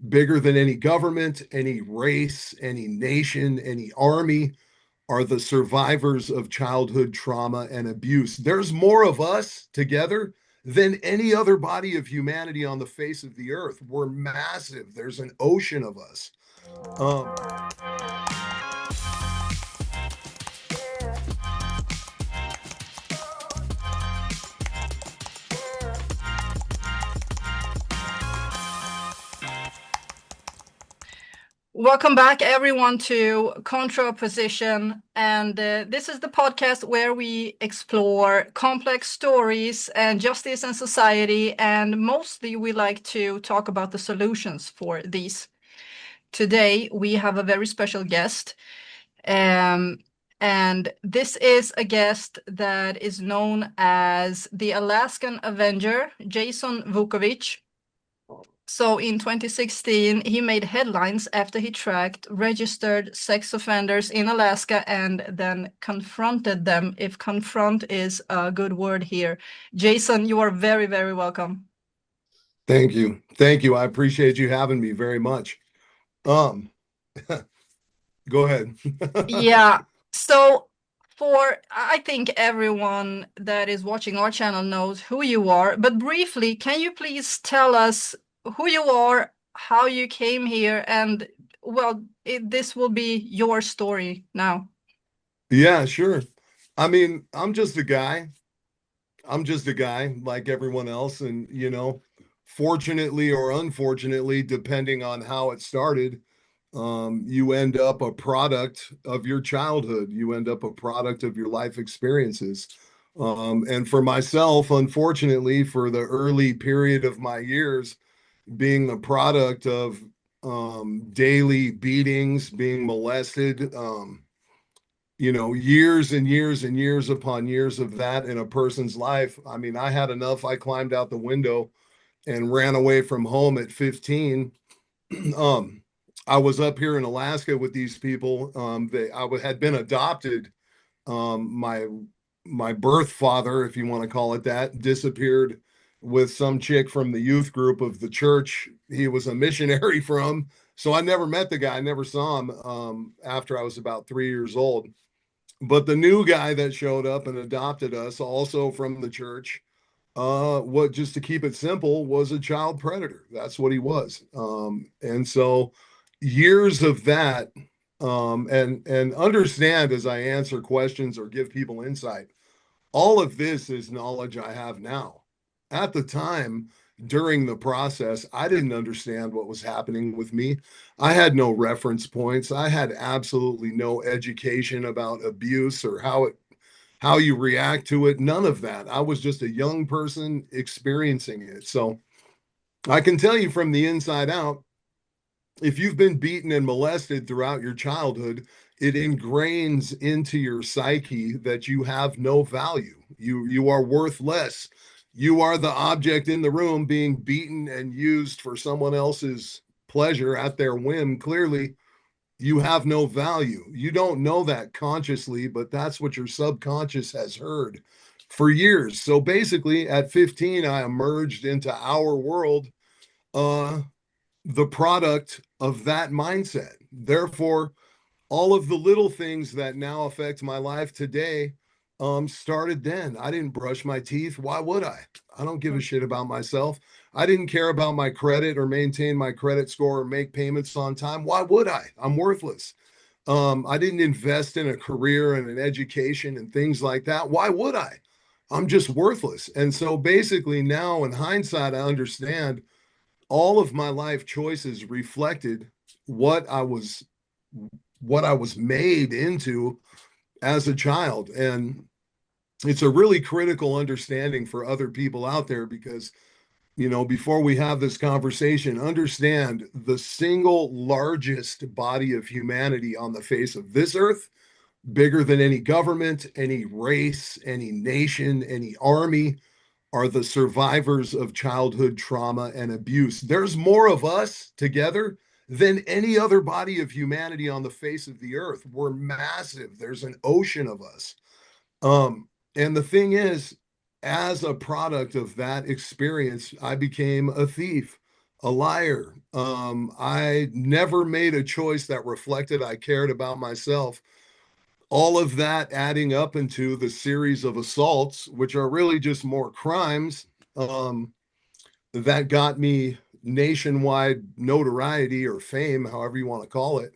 bigger than any government, any race, any nation, any army, are the survivors of childhood trauma and abuse. There's more of us together than any other body of humanity on the face of the earth. We're massive. There's an ocean of us. Um, Welcome back, everyone, to Contraposition. And this is the podcast where we explore complex stories and justice and society. And mostly we like to talk about the solutions for these. Today, we have a very special guest. Um, and this is a guest that is known as the Alaskan Avenger, Jason Vukovich. So in 2016, he made headlines after he tracked registered sex offenders in Alaska and then confronted them, if confront is a good word here. Jason, you are very, very welcome. Thank you. Thank you. I appreciate you having me very much. Um, Go ahead. Yeah. So I think everyone that is watching our channel knows who you are, but briefly, can you please tell us who you are, how you came here, and well, this will be your story now. Yeah, sure. I mean, I'm just a guy like everyone else. And, fortunately or unfortunately, depending on how it started, you end up a product of your childhood. You end up a product of your life experiences. And for myself, unfortunately, for the early period of my years, being the product of daily beatings, being molested, years and years and years upon years of that in a person's life. I mean, I had enough. I climbed out the window and ran away from home at 15. um, I was up here in Alaska with these people. Had been adopted. My birth father, if you want to call it that, disappeared with some chick from the youth group of the church he was a missionary from. So I never met the guy. I never saw him after I was about 3 years old. But the new guy that showed up and adopted us, also from the church, what just to keep it simple, was a child predator. That's what he was. And so years of that, and understand as I answer questions or give people insight, all of this is knowledge I have now. At the time, during the process, I didn't understand what was happening with me. I had no reference points. I had absolutely no education about abuse or how you react to it. None of that. I was just a young person experiencing it. So I can tell you from the inside out, if you've been beaten and molested throughout your childhood, it ingrains into your psyche that you have no value. You are worth less. You are the object in the room being beaten and used for someone else's pleasure at their whim. Clearly, you have no value. You don't know that consciously, but that's what your subconscious has heard for years. So basically, at 15, I emerged into our world, uh, the product of that mindset. Therefore, all of the little things that now affect my life today started then. I didn't brush my teeth. Why would I? I don't give a shit about myself. I didn't care about my credit or maintain my credit score or make payments on time. Why would I? I'm worthless. I didn't invest in a career and an education and things like that. Why would I? I'm just worthless. And so basically now in hindsight, I understand all of my life choices reflected what I was what I was made into as a child. And it's a really critical understanding for other people out there because, before we have this conversation, understand the single largest body of humanity on the face of this earth, bigger than any government, any race, any nation, any army, are the survivors of childhood trauma and abuse. There's more of us together than any other body of humanity on the face of the earth. We're massive. There's an ocean of us. And the thing is, as a product of that experience, I became a thief. a liar. I never made a choice that reflected I cared about myself. All of that adding up into the series of assaults, which are really just more crimes, that got me nationwide notoriety or fame, however you want to call it.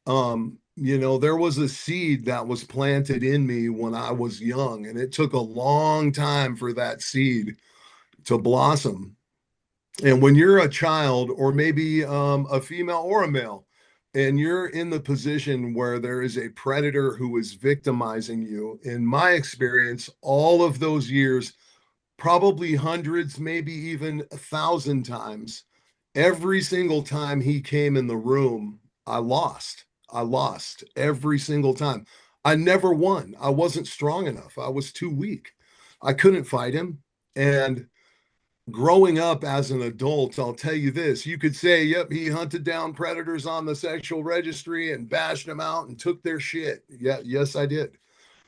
There was a seed that was planted in me when I was young, and it took a long time for that seed to blossom. And when you're a child, or maybe a female or a male, and you're in the position where there is a predator who is victimizing you, in my experience, all of those years, probably hundreds, maybe even 1,000 times, every single time he came in the room, I lost. I lost every single time. I never won. I wasn't strong enough. I was too weak. I couldn't fight him. And growing up as an adult, I'll tell you this, you could say, yep, he hunted down predators on the sexual registry and bashed them out and took their shit. Yeah, yes, I did.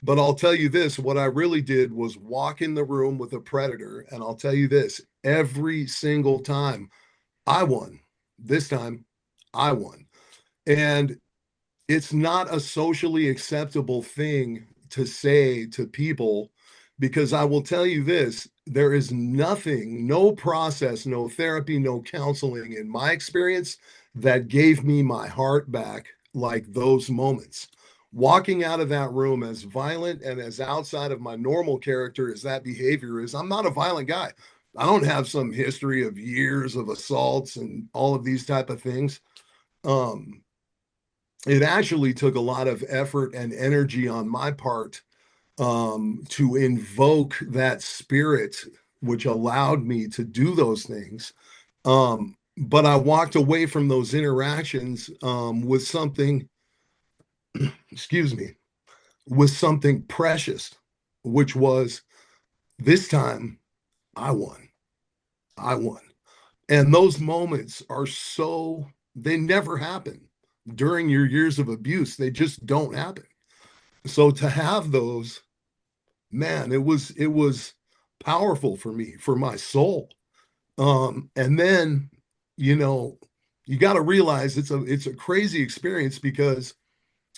But I'll tell you this, what I really did was walk in the room with a predator. And I'll tell you this, every single time I won. This time I won. And it's not a socially acceptable thing to say to people, because I will tell you this, there is nothing, no process, no therapy, no counseling in my experience that gave me my heart back like those moments. Walking out of that room, as violent and as outside of my normal character as that behavior is, I'm not a violent guy. I don't have some history of years of assaults and all of these type of things. Um, it actually took a lot of effort and energy on my part to invoke that spirit, which allowed me to do those things. But I walked away from those interactions with something, excuse me, with something precious, which was, this time I won. I won. And those moments are so, they never happen during your years of abuse. They just don't happen. So to have those, man, it was powerful for me, for my soul. And then, you know, you got to realize it's a crazy experience, because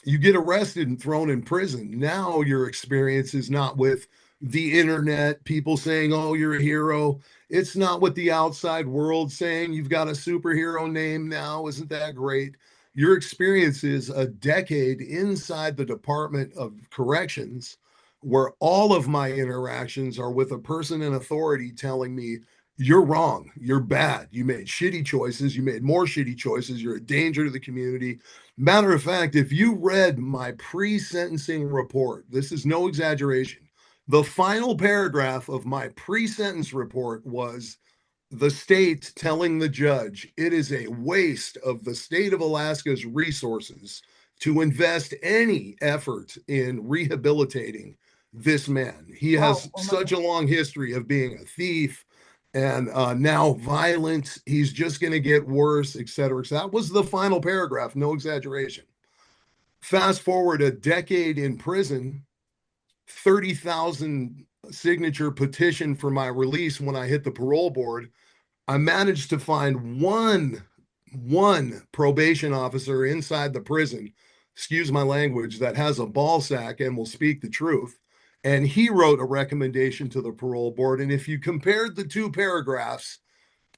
you get arrested and thrown in prison. Now your experience is not with the internet, people saying, oh, you're a hero. It's not with the outside world saying you've got a superhero name now. Isn't that great? Your experience is a decade inside the Department of Corrections, where all of my interactions are with a person in authority telling me, you're wrong, you're bad, you made shitty choices, you made more shitty choices, you're a danger to the community. Matter of fact, if you read my pre-sentencing report, this is no exaggeration, the final paragraph of my pre-sentence report was the state telling the judge it is a waste of the state of Alaska's resources to invest any effort in rehabilitating this man. He Wow. has Oh my such God. a long history of being a thief and now violent. He's just going to get worse, et cetera, et cetera. That was the final paragraph, no exaggeration. Fast forward a decade in prison, 30,000 signature petition for my release when I hit the parole board. I managed to find one probation officer inside the prison, excuse my language, that has a ball sack and will speak the truth. And he wrote a recommendation to the parole board. And if you compared the two paragraphs,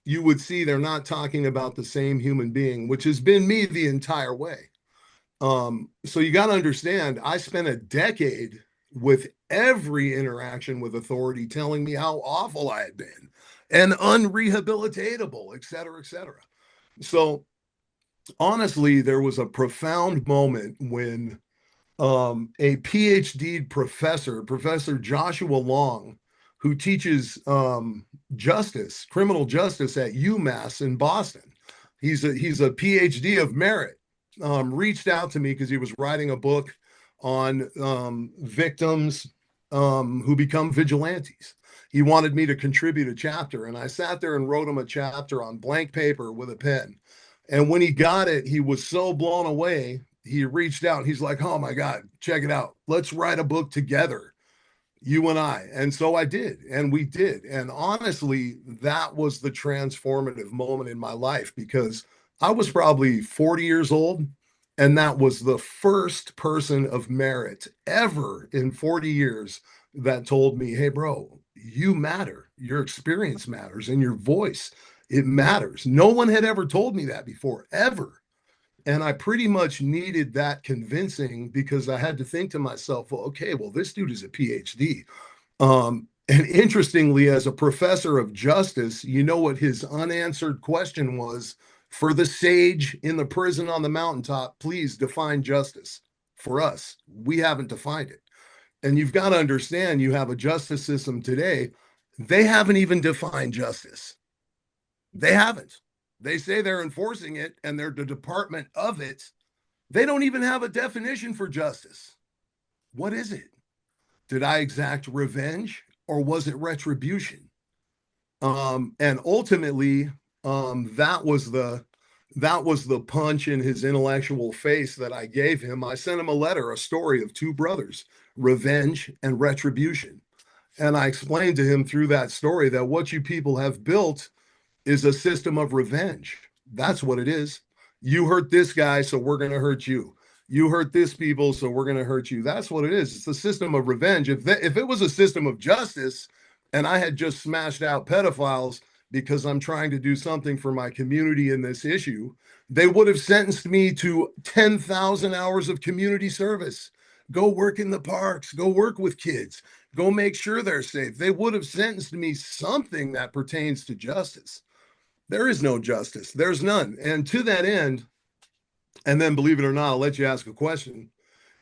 you would see they're not talking about the same human being, which has been me the entire way. So you got to understand, I spent a decade with every interaction with authority telling me how awful I had been and unrehabilitatable, et cetera, et cetera. So honestly, there was a profound moment when a PhD professor, Professor Joshua Long, who teaches justice, criminal justice at UMass in Boston. He's a PhD of merit. Reached out to me because he was writing a book on victims who become vigilantes. He wanted me to contribute a chapter, and I sat there and wrote him a chapter on blank paper with a pen. And when he got it, he was so blown away. He reached out. He's like, "Oh my God, check it out. Let's write a book together." You and I. And so I did, and we did. And honestly, that was the transformative moment in my life because I was probably 40 years old. And that was the first person of merit ever in 40 years that told me, hey, bro, you matter. Your experience matters and your voice, it matters. No one had ever told me that before, ever. And I pretty much needed that convincing because I had to think to myself, well, okay, well, this dude is a PhD. And interestingly, as a professor of justice, you know what his unanswered question was for the sage in the prison on the mountaintop? Please define justice for us. We haven't defined it. And you've got to understand you have a justice system today. They haven't even defined justice. They haven't. They say they're enforcing it and they're the department of it. They don't even have a definition for justice. What is it? Did I exact revenge or was it retribution? And ultimately, that was the punch in his intellectual face that I gave him. I sent him a letter, a story of two brothers, revenge and retribution. And I explained to him through that story that what you people have built is a system of revenge. That's what it is. You hurt this guy, so we're going to hurt you. You hurt this people, so we're going to hurt you. That's what it is. It's a system of revenge. If it was a system of justice and I had just smashed out pedophiles because I'm trying to do something for my community in this issue, they would have sentenced me to 10,000 hours of community service. Go work in the parks, go work with kids, go make sure they're safe. They would have sentenced me something that pertains to justice. There is no justice. There's none. And to that end, and then believe it or not, I'll let you ask a question.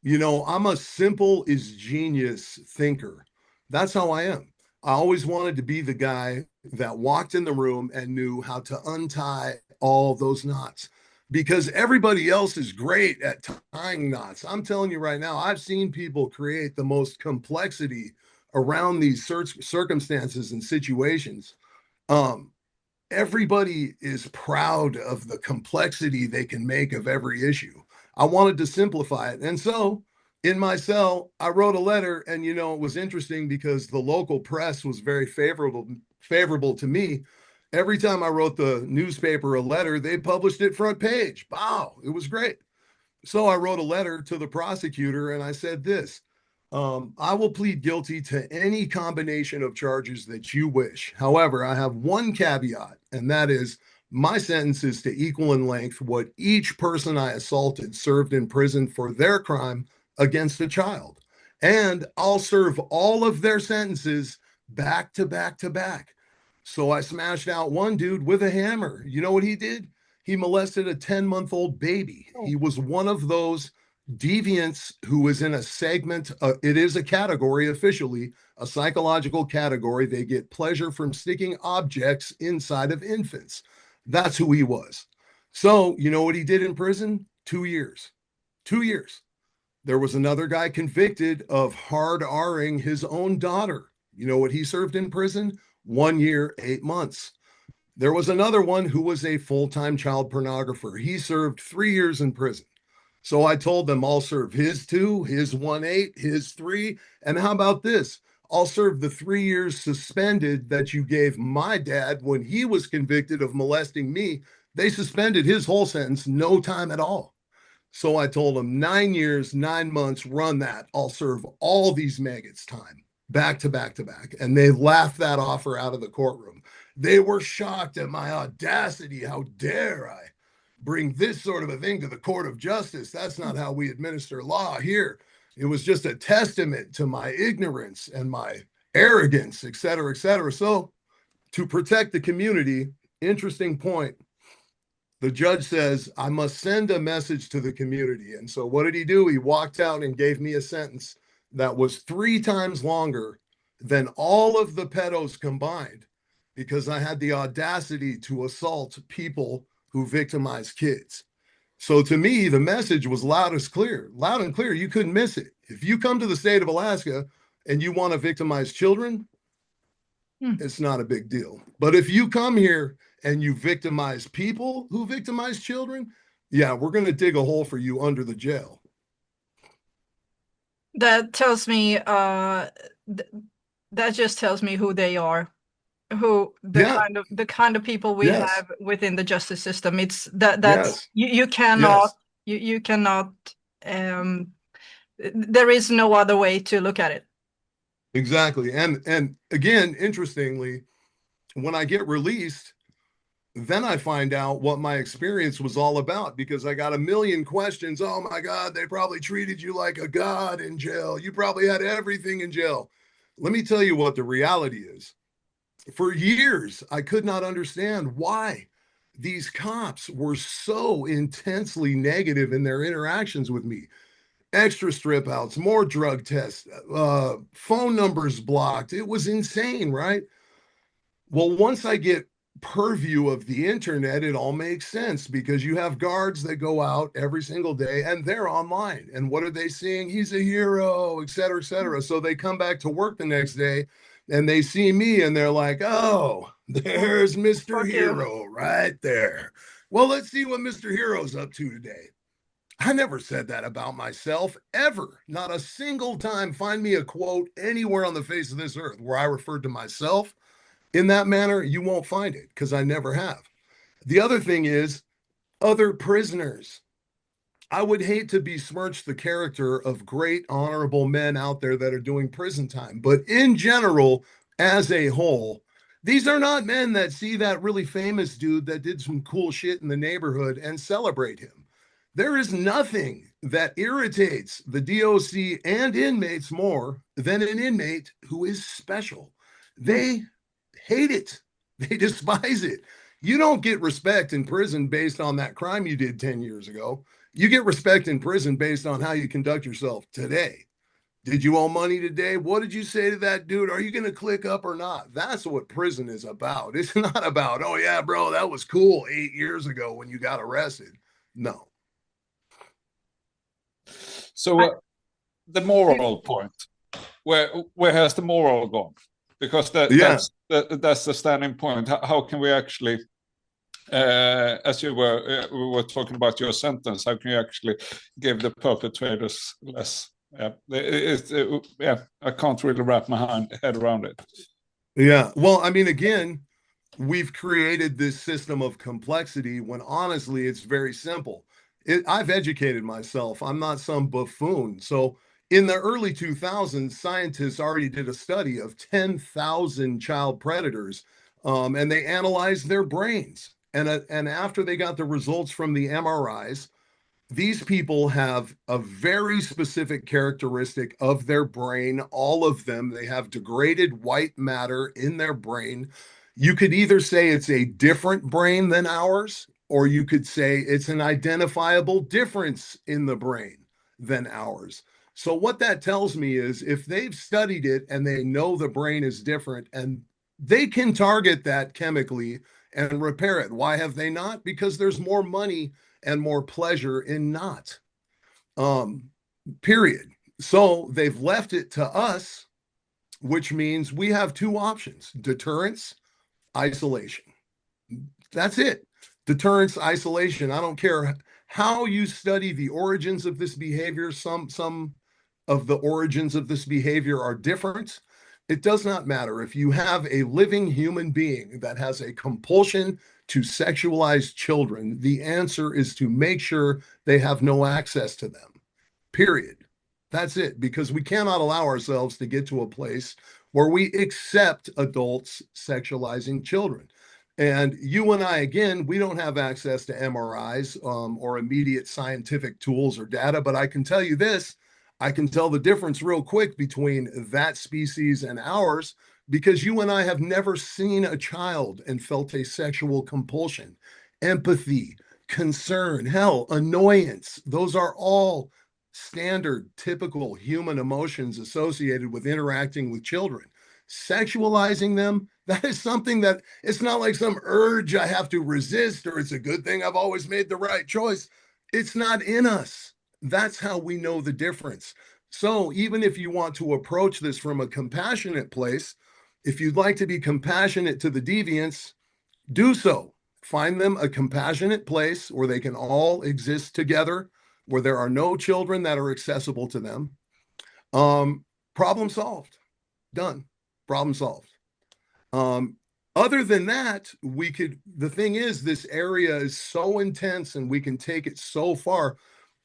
You know, I'm a simple is genius thinker. That's how I am. I always wanted to be the guy that walked in the room and knew how to untie all those knots because everybody else is great at tying knots. I'm telling you right now, I've seen people create the most complexity around these circumstances and situations. Um, Everybody is proud of the complexity they can make of every issue. I wanted to simplify it. And so in my cell, I wrote a letter. And you know, it was interesting because the local press was very favorable to me. Every time I wrote the newspaper a letter, they published it front page. Wow, it was great. So I wrote a letter to the prosecutor and I said this: I will plead guilty to any combination of charges that you wish. However, I have one caveat, and that is my sentence is to equal in length what each person I assaulted served in prison for their crime against a child. And I'll serve all of their sentences back to back to back. So I smashed out one dude with a hammer. You know what he did? He molested a 10-month-old baby. Oh. He was one of those deviants who is in a segment. It is a category officially, a psychological category. They get pleasure from sticking objects inside of infants. That's who he was. So, you know what he did in prison? 2 years. 2 years. There was another guy convicted of hard R'ing his own daughter. You know what he served in prison? 1 year, 8 months. There was another one who was a full time child pornographer. He served 3 years in prison. So I told them I'll serve his 2, his 1 8, his 3. And how about this? I'll serve the 3 years suspended that you gave my dad when he was convicted of molesting me. They suspended his whole sentence, no time at all. So I told him 9 years, 9 months, run that. I'll serve all these maggots time back to back to back. And they laughed that offer out of the courtroom. They were shocked at my audacity. How dare I bring this sort of a thing to the court of justice? That's not how we administer law here. It was just a testament to my ignorance and my arrogance, et cetera, et cetera. So to protect the community, interesting point. The judge says, I must send a message to the community. And so what did he do? He walked out and gave me a sentence that was 3 times longer than all of the pedos combined because I had the audacity to assault people who victimize kids. So to me, the message was loud and clear. You couldn't miss it. If you come to the state of Alaska and you want to victimize children, it's not a big deal. But if you come here and you victimize people who victimize children, yeah, we're going to dig a hole for you under the jail. That tells me th that just tells me who they are, who Yeah. the kind of people we Yes. have within the justice system. It's that's Yes. you cannot Yes. you cannot there is no other way to look at it. Exactly. And again, interestingly, when I get released, then I find out what my experience was all about because I got a million questions. Oh my God, they probably treated you like a god in jail. You probably had everything in jail. Let me tell you what the reality is. For years, I could not understand why these cops were so intensely negative in their interactions with me. Extra strip outs, more drug tests, phone numbers blocked. It was insane, right? Well, once I get purview of the internet, it all makes sense because you have guards that go out every single day and they're online. And what are they seeing? He's a hero, et cetera, et cetera. So they come back to work the next day and they see me and they're like, oh, there's Mr. Fuck you. Hero right there. Well, let's see what Mr. Hero's up to today. I never said that about myself ever. Not a single time. Find me a quote anywhere on the face of this earth where I referred to myself in that manner. You won't find it because I never have. The other thing is other prisoners. I would hate to besmirch the character of great honorable men out there that are doing prison time, but in general, as a whole, these are not men that see that really famous dude that did some cool shit in the neighborhood and celebrate him. There is nothing that irritates the DOC and inmates more than an inmate who is special. They hate it. They despise it. You don't get respect in prison based on that crime you did 10 years ago. You get respect in prison based on how you conduct yourself today. Did you owe money today? What did you say to that dude? Are you going to click up or not? That's what prison is about. It's not about, oh, yeah, bro, that was cool 8 years ago when you got arrested. No. So the moral point, where has the moral gone? Because Yeah. that's the standing point. How can we actually, as we were talking about your sentence, how can you actually give the perpetrators less? Yeah, I can't really wrap my head around it. Yeah. Well, I mean, again, we've created this system of complexity when honestly it's very simple. I've educated myself. I'm not some buffoon. So in the early 2000s, scientists already did a study of 10,000 child predators, and they analyzed their brains. And after they got the results from the MRIs, these people have a very specific characteristic of their brain. All of them, they have degraded white matter in their brain. You could either say it's a different brain than ours, or you could say it's an identifiable difference in the brain than ours. So, what that tells me is if they've studied it and they know the brain is different and they can target that chemically and repair it. Why have they not? Because there's more money and more pleasure in not. Um, Period. So they've left it to us, which means we have two options: deterrence, isolation. That's it. Deterrence, isolation. I don't care how you study the origins of this behavior. Some of the origins of this behavior are different. It does not matter. If you have a living human being that has a compulsion to sexualize children, the answer is to make sure they have no access to them. Period. That's it. Because we cannot allow ourselves to get to a place where we accept adults sexualizing children. And you and I, again, we don't have access to MRIs or immediate scientific tools or data, but I can tell you this: I can tell the difference real quick between that species and ours because you and I have never seen a child and felt a sexual compulsion, empathy, concern, hell, annoyance. Those are all standard, typical human emotions associated with interacting with children. Sexualizing them, that is something that it's not like some urge I have to resist or it's a good thing I've always made the right choice. It's not in us. That's how we know the difference. So even if you want to approach this from a compassionate place, if you'd like to be compassionate to the deviants, do so. Find them a compassionate place where they can all exist together, where there are no children that are accessible to them. Problem solved. Done. Problem solved. Other than that, the thing is, this area is so intense and we can take it so far.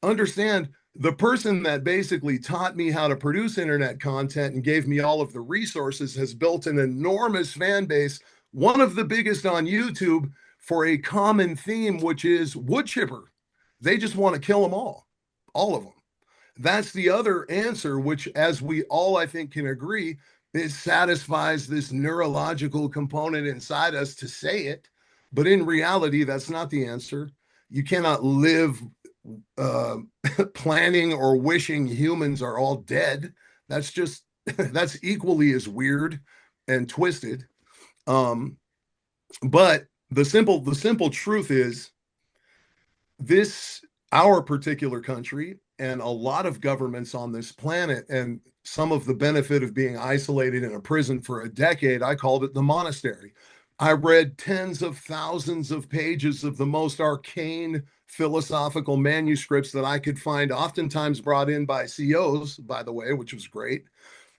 Understand, the person that basically taught me how to produce internet content and gave me all of the resources has built an enormous fan base, one of the biggest on YouTube, for a common theme, which is wood chipper. They just want to kill them all of them. That's the other answer, which, as we all, I think, can agree, it satisfies this neurological component inside us to say it. But in reality, that's not the answer. You cannot live planning or wishing humans are all dead. That's just, that's equally as weird and twisted. But the simple truth is, this, our particular country and a lot of governments on this planet, and some of the benefit of being isolated in a prison for a decade, I called it the monastery. I read tens of thousands of pages of the most arcane philosophical manuscripts that I could find, oftentimes brought in by COs, by the way, which was great.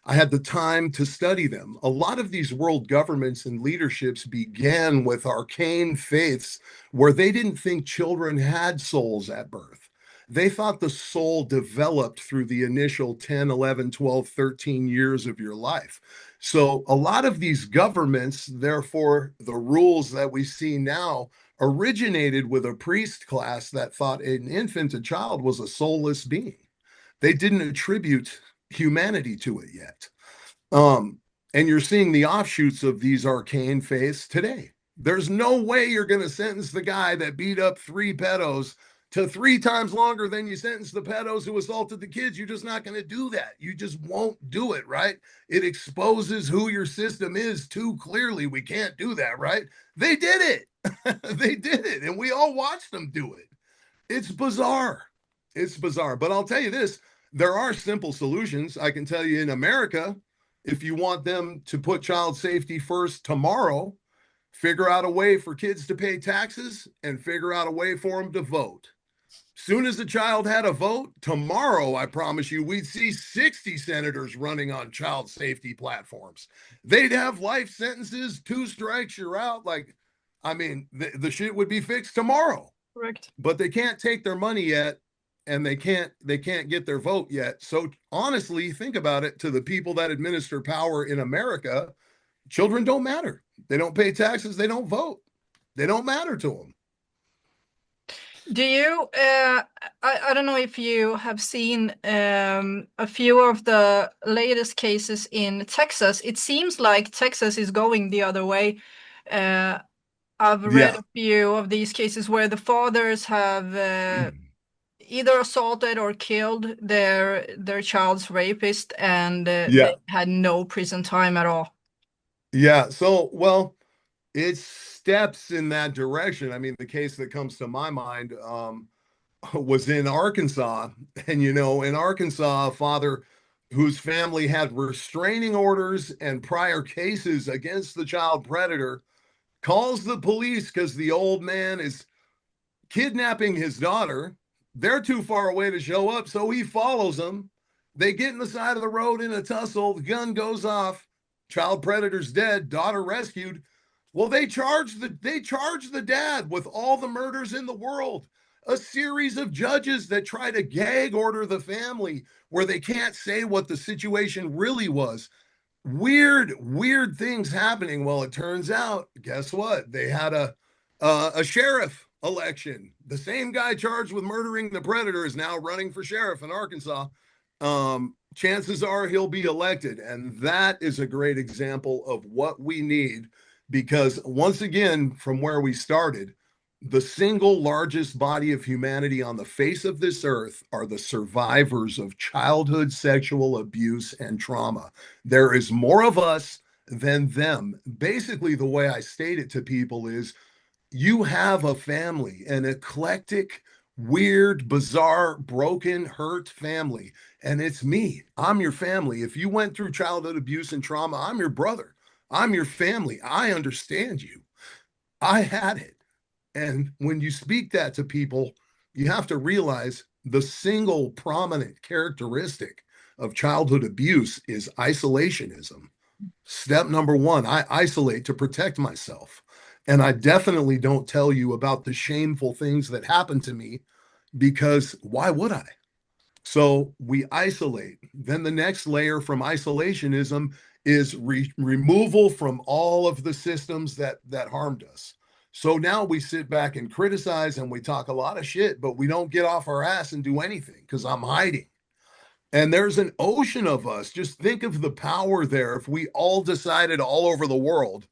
I had the time to study them. A lot of these world governments and leaderships began with arcane faiths where they didn't think children had souls at birth. They thought the soul developed through the initial 10, 11, 12, 13 years of your life. So a lot of these governments, therefore, the rules that we see now originated with a priest class that thought an infant, a child, was a soulless being. They didn't attribute humanity to it yet. And you're seeing the offshoots of these arcane faiths today. There's no way you're going to sentence the guy that beat up 3 pedos to 3 times longer than you sentence the pedos who assaulted the kids. You're just not going to do that. You just won't do it, right? It exposes who your system is too clearly. We can't do that, right? They did it. They did it. And we all watched them do it. It's bizarre. It's bizarre. But I'll tell you this, there are simple solutions. I can tell you, in America, if you want them to put child safety first tomorrow, figure out a way for kids to pay taxes and figure out a way for them to vote. Soon as the child had a vote, tomorrow, I promise you, we'd see 60 senators running on child safety platforms. They'd have life sentences, 2 strikes, you're out. Like, I mean, the shit would be fixed tomorrow. Correct. But they can't take their money yet, and they can't get their vote yet. So honestly, think about it, to the people that administer power in America, children don't matter. They don't pay taxes. They don't vote. They don't matter to them. Do you, I don't know if you have seen a few of the latest cases in Texas. It seems like Texas is going the other way. I've read a few of these cases where the fathers have either assaulted or killed their child's rapist, and they had no prison time at all. Yeah. So, well, it's steps in that direction. I mean, the case that comes to my mind was in Arkansas. And, you know, in Arkansas, a father whose family had restraining orders and prior cases against the child predator calls the police because the old man is kidnapping his daughter. They're too far away to show up, so he follows them. They get in the side of the road in a tussle. The gun goes off. Child predator's dead. Daughter rescued. Well, they charge the dad with all the murders in the world. A series of judges that try to gag order the family where they can't say what the situation really was. Weird things happening. Well, it turns out, guess what? They had a sheriff election. The same guy charged with murdering the predator is now running for sheriff in Arkansas. Chances are he'll be elected. And that is a great example of what we need, because once again, from where we started, the single largest body of humanity on the face of this earth are the survivors of childhood sexual abuse and trauma. There is more of us than them. Basically, the way I state it to people is, you have a family, an eclectic, weird, bizarre, broken, hurt family. And it's me. I'm your family. If you went through childhood abuse and trauma, I'm your brother. I'm your family. I understand you. I had it. And when you speak that to people, you have to realize the single prominent characteristic of childhood abuse is isolationism. Step number one, I isolate to protect myself. And I definitely don't tell you about the shameful things that happen to me because why would I? So we isolate. Then the next layer from isolationism is removal from all of the systems that harmed us. So now we sit back and criticize and we talk a lot of shit, but we don't get off our ass and do anything because I'm hiding. And there's an ocean of us. Just think of the power there. If we all decided all over the world,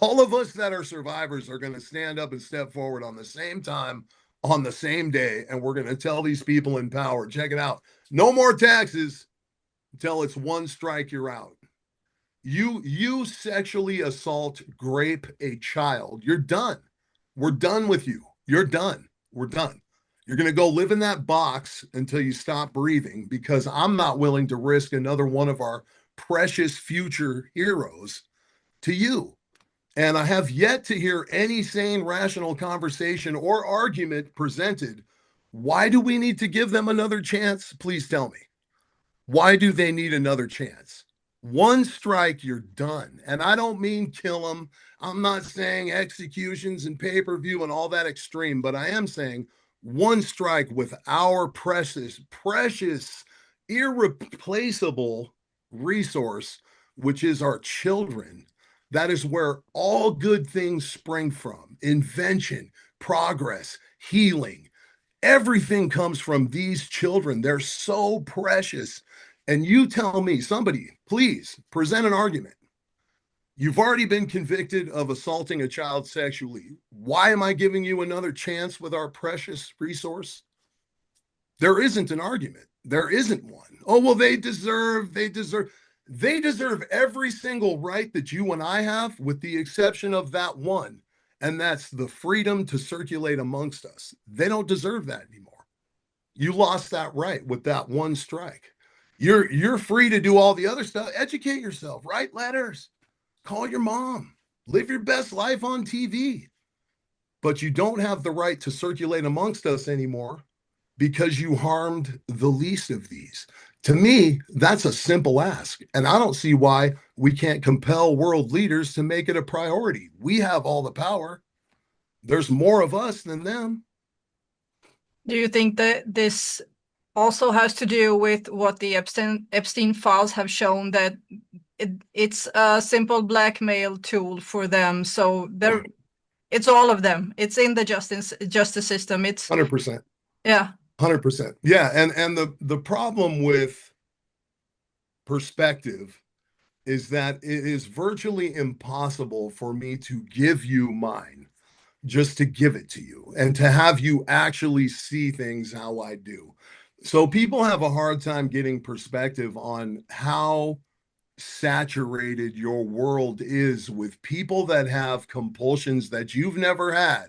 all of us that are survivors are going to stand up and step forward on the same time, on the same day. And we're going to tell these people in power, check it out. No more taxes until it's one strike, you're out. You sexually assault, grape a child. You're done. We're done with you. You're done. We're done. You're going to go live in that box until you stop breathing because I'm not willing to risk another one of our precious future heroes to you. And I have yet to hear any sane, rational conversation or argument presented. Why do we need to give them another chance? Please tell me. Why do they need another chance? One strike, you're done. And I don't mean kill them. I'm not saying executions and pay-per-view and all that extreme, but I am saying one strike with our precious, precious, irreplaceable resource, which is our children. That is where all good things spring from. Invention, progress, healing. Everything comes from these children. They're so precious. And you tell me, somebody, please present an argument. You've already been convicted of assaulting a child sexually. Why am I giving you another chance with our precious resource? There isn't an argument. There isn't one. Oh, well, they deserve every single right that you and I have, with the exception of that one. And that's the freedom to circulate amongst us. They don't deserve that anymore. You lost that right with that one strike. You're free to do all the other stuff. Educate yourself, write letters, call your mom, live your best life on TV. But you don't have the right to circulate amongst us anymore because you harmed the least of these. To me, that's a simple ask. And I don't see why we can't compel world leaders to make it a priority. We have all the power. There's more of us than them. Do you think that this also has to do with what the Epstein files have shown, that it's a simple blackmail tool for them? So it's all of them. It's in the justice system. It's 100%. Yeah. 100%. Yeah. And the problem with perspective is that it is virtually impossible for me to give you mine, just to give it to you and to have you actually see things how I do. So people have a hard time getting perspective on how saturated your world is with people that have compulsions that you've never had.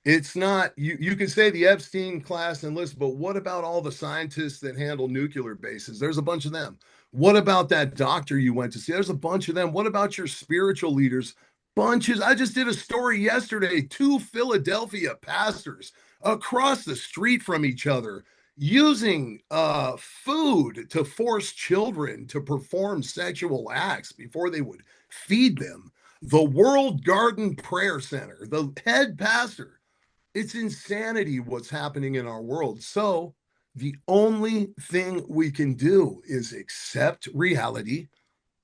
It's not, you can say the Epstein class and list, but what about all the scientists that handle nuclear bases? There's a bunch of them. What about that doctor you went to see? There's a bunch of them. What about your spiritual leaders? Bunches. I just did a story yesterday. 2 Philadelphia pastors across the street from each other using food to force children to perform sexual acts before they would feed them. The World Garden Prayer Center, the head pastor. It's insanity what's happening in our world. So the only thing we can do is accept reality.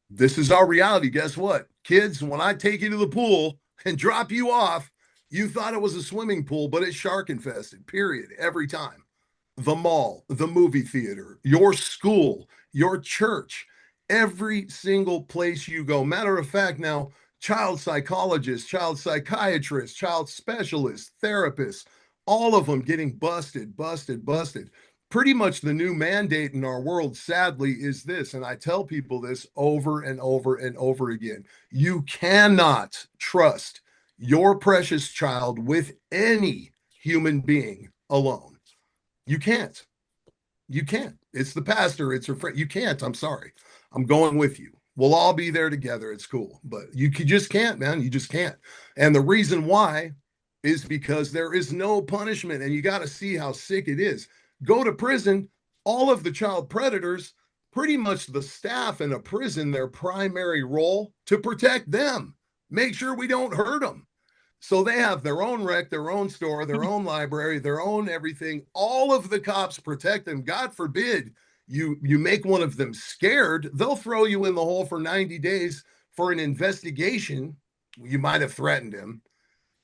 This is our reality. Guess what? Kids, when I take you to the pool and drop you off, you thought it was a swimming pool, but it's shark infested, period, every time. The mall, the movie theater, your school, your church, every single place you go. Matter of fact, now, child psychologists, child psychiatrists, child specialists, therapists, all of them getting busted. Pretty much the new mandate in our world, sadly, is this, and I tell people this over and over and over again. You cannot trust your precious child with any human being alone. You can't. You can't. It's the pastor, it's her friend. You can't. I'm sorry. I'm going with you. We'll all be there together. It's cool. But you just can't, man. You just can't. And the reason why is because there is no punishment. And you got to see how sick it is. Go to prison. All of the child predators, pretty much the staff in a prison, their primary role to protect them, make sure we don't hurt them. So they have their own rec, their own store, their own library, their own everything. All of the cops protect them. God forbid you make one of them scared, they'll throw you in the hole for 90 days for an investigation. You might have threatened him.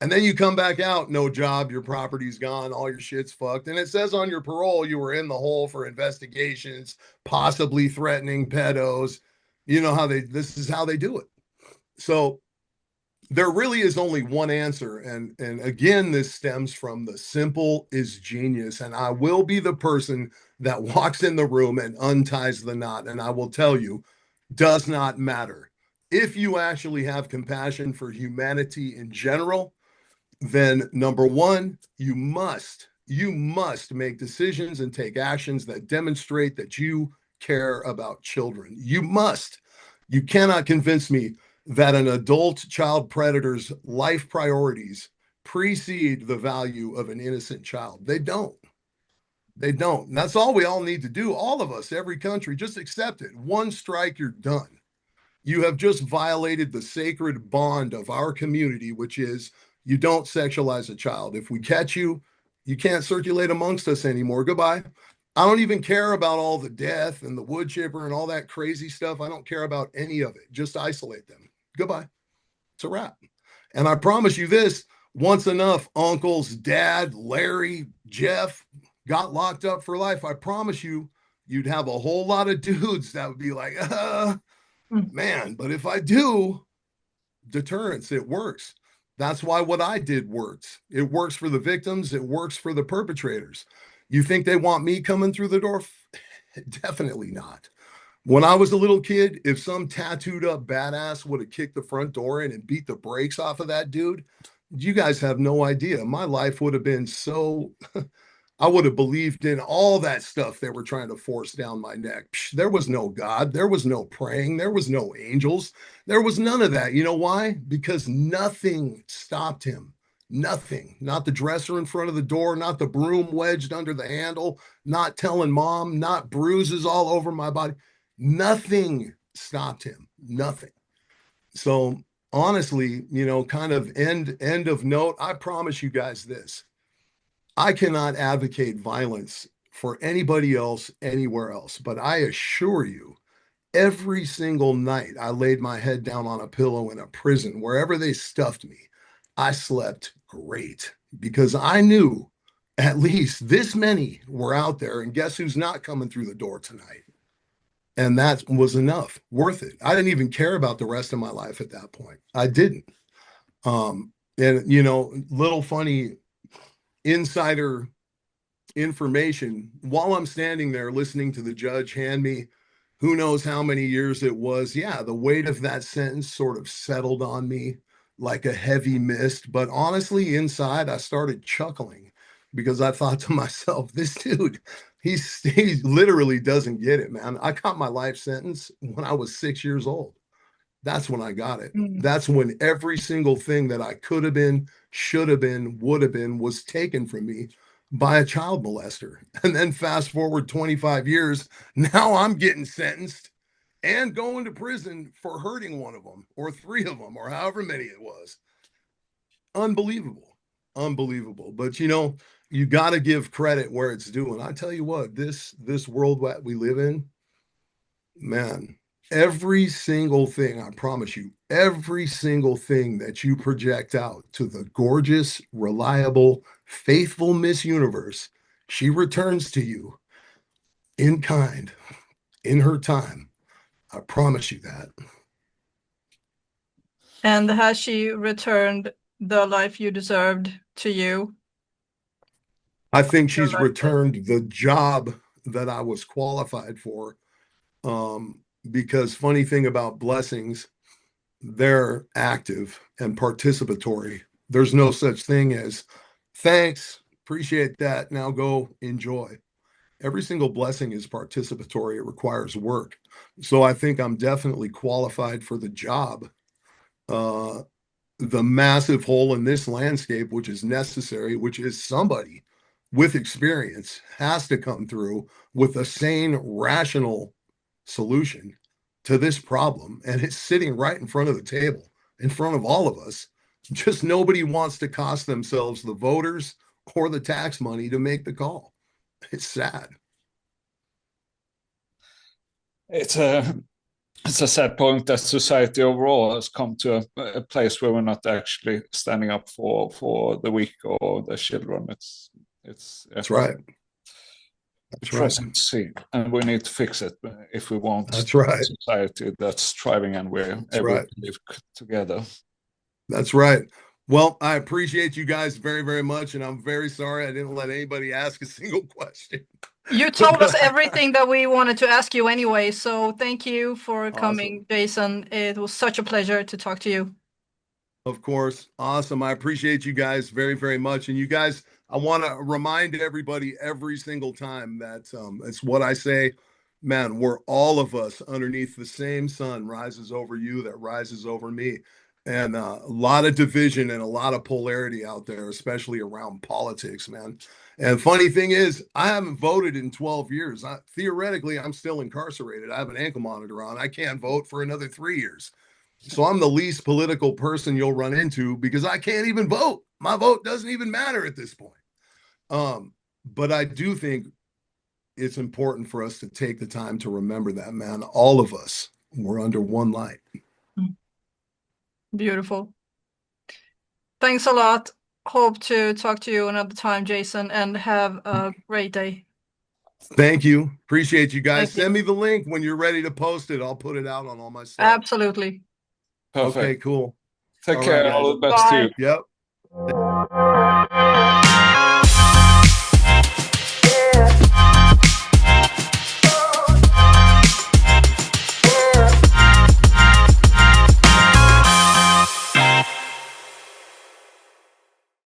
And then you come back out, no job, your property's gone, all your shit's fucked. And it says on your parole you were in the hole for investigations, possibly threatening pedos. You know how this is how they do it. So there really is only one answer. And again, this stems from the simple is genius. And I will be the person that walks in the room and unties the knot. And I will tell you, does not matter. If you actually have compassion for humanity in general, then number one, you must make decisions and take actions that demonstrate that you care about children. You cannot convince me that an adult child predator's life priorities precede the value of an innocent child. They don't. And that's all we all need to do. All of us, every country, just accept it. One strike, you're done. You have just violated the sacred bond of our community, which is you don't sexualize a child. If we catch you, you can't circulate amongst us anymore. Goodbye. I don't even care about all the death and the wood chipper and all that crazy stuff. I don't care about any of it. Just isolate them. Goodbye. It's a wrap. And I promise you this, once enough uncles, dad, Larry, Jeff got locked up for life, I promise you, you'd have a whole lot of dudes that would be like, man, but if I do, deterrence, it works. That's why what I did works. It works for the victims. It works for the perpetrators. You think they want me coming through the door? Definitely not. When I was a little kid, if some tattooed up badass would have kicked the front door in and beat the brakes off of that dude, you guys have no idea. My life would have been so, I would have believed in all that stuff they were trying to force down my neck. There was no God. There was no praying. There was no angels. There was none of that. You know why? Because nothing stopped him. Nothing. Not the dresser in front of the door, not the broom wedged under the handle, not telling mom, not bruises all over my body. Nothing stopped him. Nothing. So honestly, kind of end of note, I promise you guys this. I cannot advocate violence for anybody else anywhere else, but I assure you, every single night I laid my head down on a pillow in a prison, wherever they stuffed me, I slept great because I knew at least this many were out there, and guess who's not coming through the door tonight? And that was enough, worth it. I didn't even care about the rest of my life at that point. I didn't. And little funny insider information, while I'm standing there listening to the judge hand me who knows how many years it was, yeah, the weight of that sentence sort of settled on me like a heavy mist. But honestly, inside I started chuckling because I thought to myself, this dude, he literally doesn't get it, man. I got my life sentence when I was 6 years old. That's when I got it. That's when every single thing that I could have been, should have been, would have been was taken from me by a child molester. And then fast forward 25 years, now I'm getting sentenced and going to prison for hurting one of them or three of them or however many it was. Unbelievable. But you got to give credit where it's due. And I tell you what, this world that we live in, man, every single thing, I promise you, every single thing that you project out to the gorgeous, reliable, faithful Miss Universe, she returns to you in kind, in her time. I promise you that. And has she returned the life you deserved to you? I think she's returned the job that I was qualified for. Because funny thing about blessings, they're active and participatory. There's no such thing as thanks, appreciate that, now go enjoy. Every single blessing is participatory. It requires work. So I think I'm definitely qualified for the job. The massive hole in this landscape, which is necessary, which is somebody with experience has to come through with a sane, rational solution to this problem, and it's sitting right in front of the table, in front of all of us. Just nobody wants to cost themselves the voters or the tax money to make the call. It's sad. It's a sad point that society overall has come to a place where we're not actually standing up for the weak or the children. That's right. That's depressing right. to see, and we need to fix it if we want That's right. a society that's thriving and we're That's able right. to live together. That's right. Well, I appreciate you guys very, very much, and I'm very sorry I didn't let anybody ask a single question. You told us everything that we wanted to ask you anyway, so thank you for coming, Awesome. Jason. It was such a pleasure to talk to you. Of course. Awesome. I appreciate you guys very, very much. And you guys, I want to remind everybody every single time that it's what I say, man, we're all of us underneath the same sun rises over you that rises over me. And a lot of division and a lot of polarity out there, especially around politics, man. And funny thing is, I haven't voted in 12 years. Theoretically, I'm still incarcerated. I have an ankle monitor on. I can't vote for another 3 years. So I'm the least political person you'll run into because I can't even vote. My vote doesn't even matter at this point. But I do think it's important for us to take the time to remember that, man. All of us, we're under one light. Beautiful. Thanks a lot. Hope to talk to you another time, Jason, and have a great day. Thank you. Appreciate you guys. Thank you. Send me the link when you're ready to post it. I'll put it out on all my stuff. Absolutely. Perfect. Okay, cool. Take All care. right, All guys. the best to you. Yep.